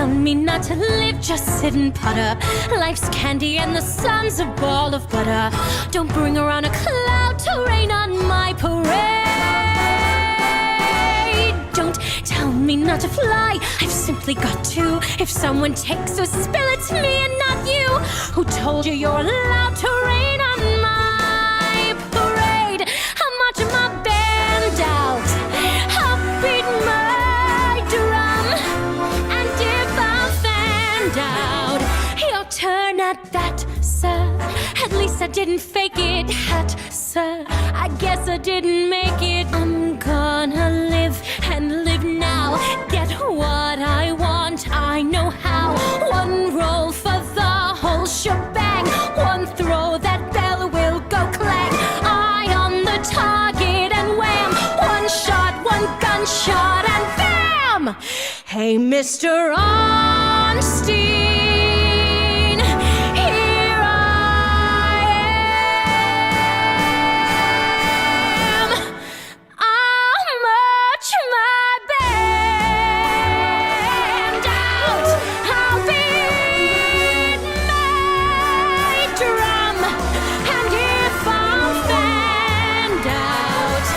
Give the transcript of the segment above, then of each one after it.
tell me not to live, just sit and putter. Life's candy and the sun's a ball of butter. Don't bring around a cloud to rain on my parade. Don't tell me not to fly, I've simply got to. If someone takes a spill, it's me and not you. Who told you you're allowed to rain on my parade? I'm marching my band out, I'll beat my drum. And if I'm fanned out, your turn at that, sir. At least I didn't fake it, hat, sir. I guess I didn't make it. I'm gonna live and live now. Get what I want, I know how. One roll for the whole shebang. One throw, that bell will go clang. Eye on the target and wham. One shot, one gunshot and bam! Hey, Mr. Ornstein, here I am. I'll march my band out. I'll beat my drum. And if I'm fanned out,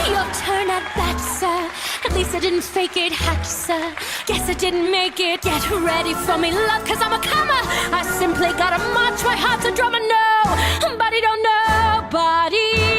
your turn at bat, sir. At least I didn't fake it, hat, sir. Guess I didn't make it. Get ready for me, love, cause I'm a comer. I simply gotta march, my heart's a drummer, no. Body don't know, body